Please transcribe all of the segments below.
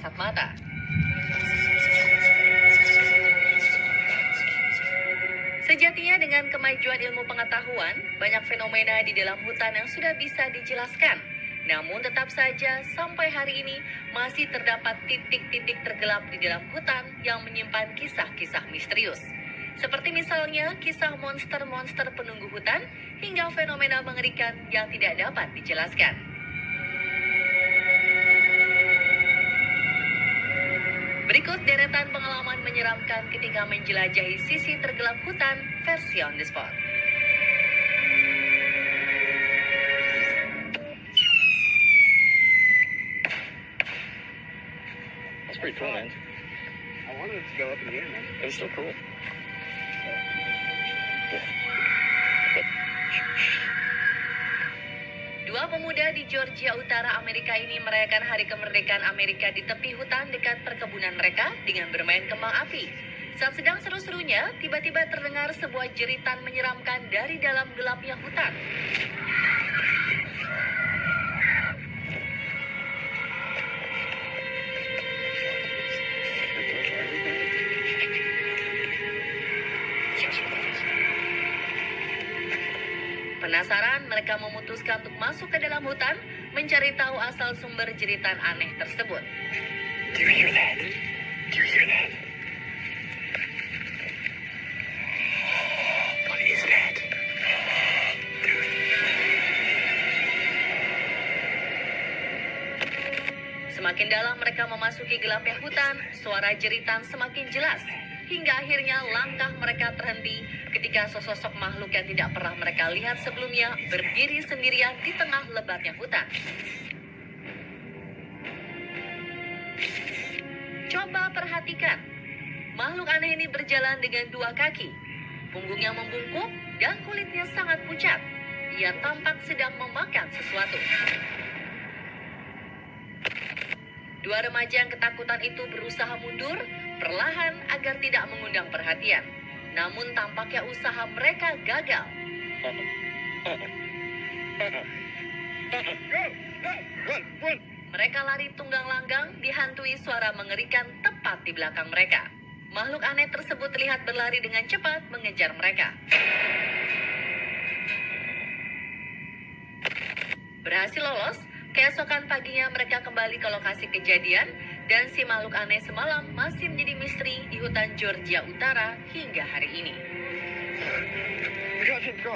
kasat mata. Sejatinya dengan kemajuan ilmu pengetahuan, banyak fenomena di dalam hutan yang sudah bisa dijelaskan. Namun tetap saja sampai hari ini masih terdapat titik-titik tergelap di dalam hutan yang menyimpan kisah-kisah misterius. Seperti misalnya kisah monster-monster penunggu hutan hingga fenomena mengerikan yang tidak dapat dijelaskan. Berikut deretan pengalaman menyeramkan ketika menjelajahi sisi tergelap hutan versi on the spot. That's pretty cool, man. I wanted it to go up in the air, man. It was so cool. Dua pemuda di Georgia Utara, Amerika ini merayakan hari kemerdekaan Amerika di tepi hutan dekat perkebunan mereka dengan bermain kembang api. Saat sedang seru-serunya, tiba-tiba terdengar sebuah jeritan menyeramkan dari dalam gelapnya hutan. Penasaran, mereka memutuskan untuk masuk ke dalam hutan, mencari tahu asal sumber jeritan aneh tersebut. Do you hear that? Do you hear that? What is that? Dude. Semakin dalam mereka memasuki gelapnya hutan, suara jeritan semakin jelas. Hingga akhirnya langkah mereka terhenti ketika sesosok makhluk yang tidak pernah mereka lihat sebelumnya berdiri sendirian di tengah lebatnya hutan. Coba perhatikan, makhluk aneh ini berjalan dengan dua kaki, punggungnya membungkuk dan kulitnya sangat pucat. Ia tampak sedang memakan sesuatu. Dua remaja yang ketakutan itu berusaha mundur perlahan agar tidak mengundang perhatian. Namun tampaknya usaha mereka gagal. Run! Mereka lari tunggang langgang dihantui suara mengerikan tepat di belakang mereka. Makhluk aneh tersebut terlihat berlari dengan cepat mengejar mereka. Berhasil lolos, keesokan paginya mereka kembali ke lokasi kejadian dan si makhluk aneh semalam masih menjadi misteri di hutan Georgia Utara hingga hari ini. We got to go.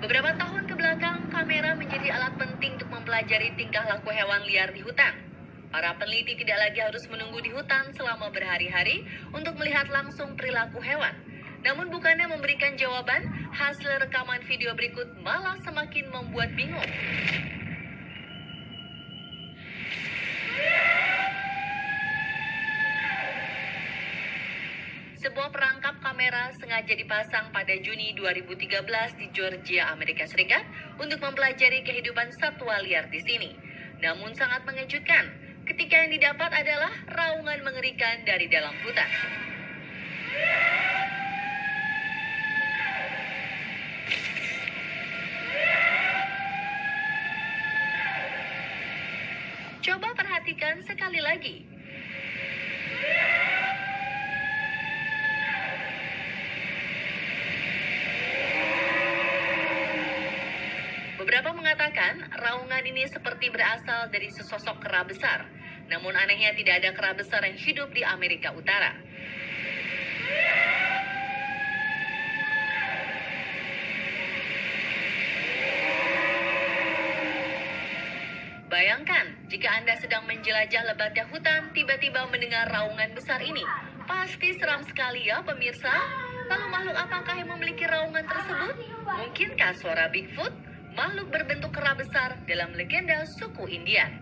Beberapa tahun ke belakang, kamera menjadi alat penting untuk mempelajari tingkah laku hewan liar di hutan. Para peneliti tidak lagi harus menunggu di hutan selama berhari-hari untuk melihat langsung perilaku hewan. Namun bukannya memberikan jawaban, hasil rekaman video berikut malah semakin membuat bingung. Sebuah perangkap kamera sengaja dipasang pada Juni 2013 di Georgia, Amerika Serikat untuk mempelajari kehidupan satwa liar di sini. Namun sangat mengejutkan, ketika yang didapat adalah raungan mengerikan dari dalam hutan. Coba perhatikan sekali lagi. Beberapa mengatakan raungan ini seperti berasal dari sesosok kera besar. Namun anehnya tidak ada kera besar yang hidup di Amerika Utara. Bayangkan, jika Anda sedang menjelajah lebatnya hutan, tiba-tiba mendengar raungan besar ini. Pasti seram sekali ya pemirsa. Lalu makhluk apakah yang memiliki raungan tersebut? Mungkinkah suara Bigfoot? Makhluk berbentuk kera besar dalam legenda suku Indian.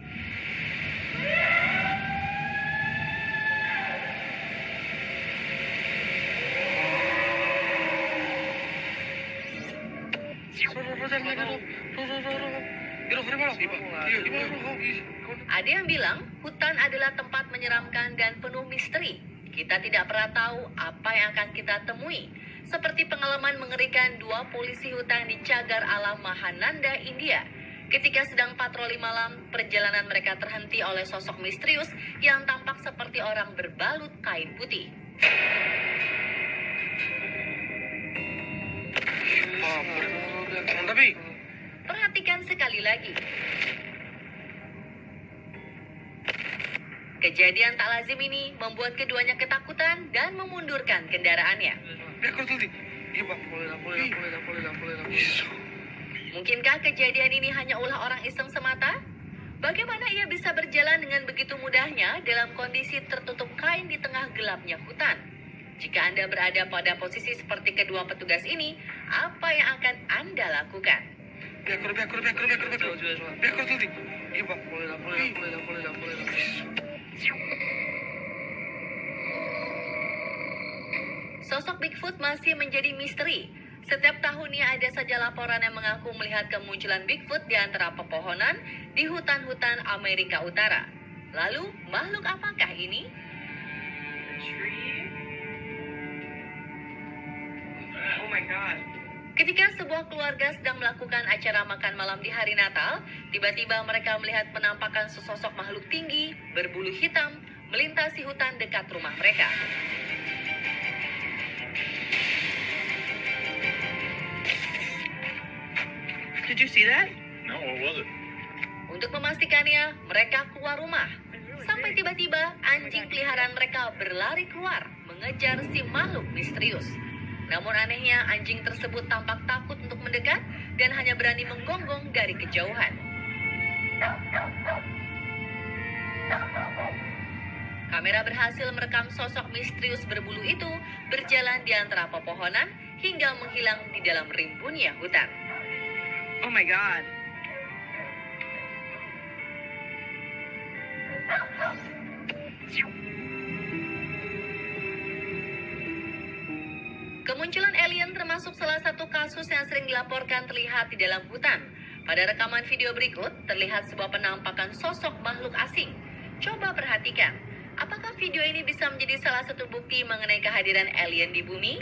Ada yang bilang hutan adalah tempat menyeramkan dan penuh misteri. Kita tidak pernah tahu apa yang akan kita temui. Seperti pengalaman mengerikan 2 polisi hutan di cagar alam Mahananda, India. Ketika sedang patroli malam, perjalanan mereka terhenti oleh sosok misterius yang tampak seperti orang berbalut kain putih. Tapi Perhatikan sekali lagi. Kejadian tak lazim ini membuat keduanya ketakutan dan memundurkan kendaraannya. Mungkinkah kejadian ini hanya ulah orang iseng semata? Bagaimana ia bisa berjalan dengan begitu mudahnya dalam kondisi tertutup kain di tengah gelapnya hutan? Jika Anda berada pada posisi seperti kedua petugas ini, apa yang akan Anda lakukan? Sosok Bigfoot masih menjadi misteri. Setiap tahunnya ada saja laporan yang mengaku melihat kemunculan Bigfoot di antara pepohonan di hutan-hutan Amerika Utara. Lalu, makhluk apakah ini? Oh my god. Ketika sebuah keluarga sedang melakukan acara makan malam di hari Natal, tiba-tiba mereka melihat penampakan sesosok makhluk tinggi, berbulu hitam, melintasi hutan dekat rumah mereka. Did you see that? No, what was it? Untuk memastikannya, mereka keluar rumah. Sampai tiba-tiba anjing peliharaan mereka berlari keluar, mengejar si makhluk misterius. Namun anehnya, anjing tersebut tampak takut untuk mendekat dan hanya berani menggonggong dari kejauhan. Kamera berhasil merekam sosok misterius berbulu itu berjalan di antara pepohonan hingga menghilang di dalam rimbunnya hutan. Oh my god. Kemunculan alien termasuk salah satu kasus yang sering dilaporkan terlihat di dalam hutan. Pada rekaman video berikut, terlihat sebuah penampakan sosok makhluk asing. Coba perhatikan, apakah video ini bisa menjadi salah satu bukti mengenai kehadiran alien di bumi?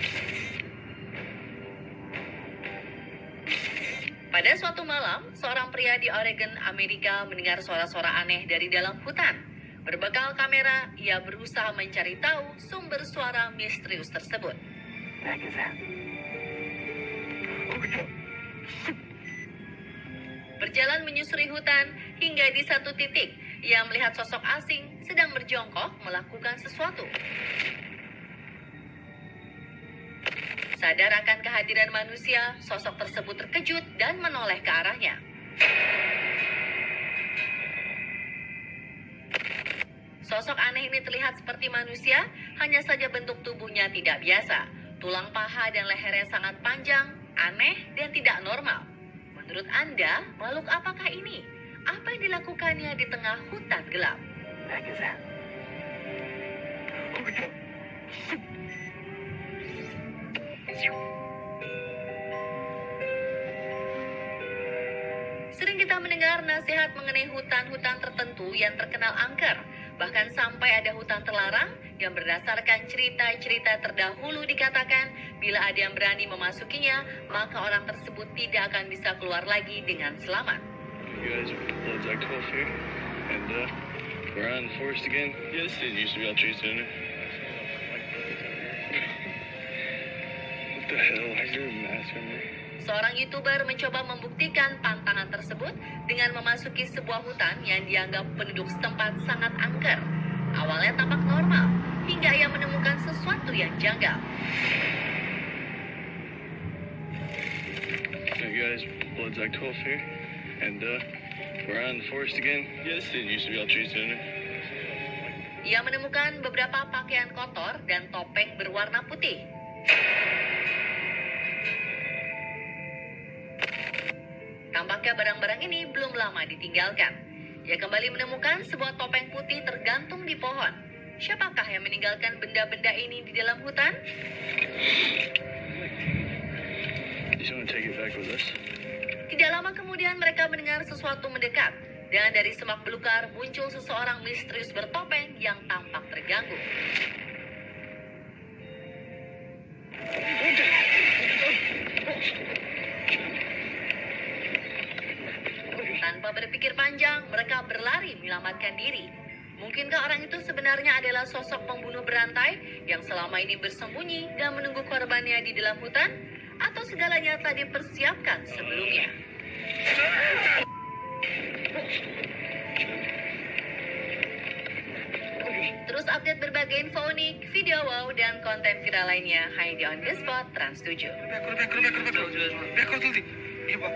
Pada suatu malam, seorang pria di Oregon, Amerika mendengar suara-suara aneh dari dalam hutan. Berbekal kamera, ia berusaha mencari tahu sumber suara misterius tersebut. Berjalan menyusuri hutan hingga di satu titik, ia melihat sosok asing sedang berjongkok melakukan sesuatu. Sadar akan kehadiran manusia, sosok tersebut terkejut dan menoleh ke arahnya. Sosok aneh ini terlihat seperti manusia, hanya saja bentuk tubuhnya tidak biasa. Tulang paha dan lehernya sangat panjang, aneh, dan tidak normal. Menurut Anda, makhluk apakah ini? Apa yang dilakukannya di tengah hutan gelap? Sering kita mendengar nasihat mengenai hutan-hutan tertentu yang terkenal angker. Bahkan sampai ada hutan terlarang yang berdasarkan cerita-cerita terdahulu dikatakan bila ada yang berani memasukinya, maka orang tersebut tidak akan bisa keluar lagi dengan selamat. You guys, Bloodsack 12 here, and we're out in the forest again. Yeah, this didn't used to be all tree center. What the hell? Why is there a mask on there? Seorang YouTuber mencoba membuktikan pantangan tersebut dengan memasuki sebuah hutan yang dianggap penduduk setempat sangat angker. Awalnya tampak normal, hingga ia menemukan sesuatu yang janggal. Hey guys, Bloodsack 12 here, and we're out in the forest again. Yeah, this didn't used to be all tree center. Ia menemukan beberapa pakaian kotor dan topeng berwarna putih. Tampaknya barang-barang ini belum lama ditinggalkan. Ia kembali menemukan sebuah topeng putih tergantung di pohon. Siapakah yang meninggalkan benda-benda ini di dalam hutan? You want to take it back with us? Tidak lama kemudian mereka mendengar sesuatu mendekat. Dan dari semak belukar muncul seseorang misterius bertopeng yang tampak terganggu. Tanpa berpikir panjang, mereka berlari menyelamatkan diri. Mungkinkah orang itu sebenarnya adalah sosok pembunuh berantai yang selama ini bersembunyi dan menunggu korbannya di dalam hutan? Atau segalanya tak dipersiapkan sebelumnya? Terus update berbagai info unik, video wow, dan konten viral lainnya hanya di On The Spot Trans 7. Record tutti. Io va.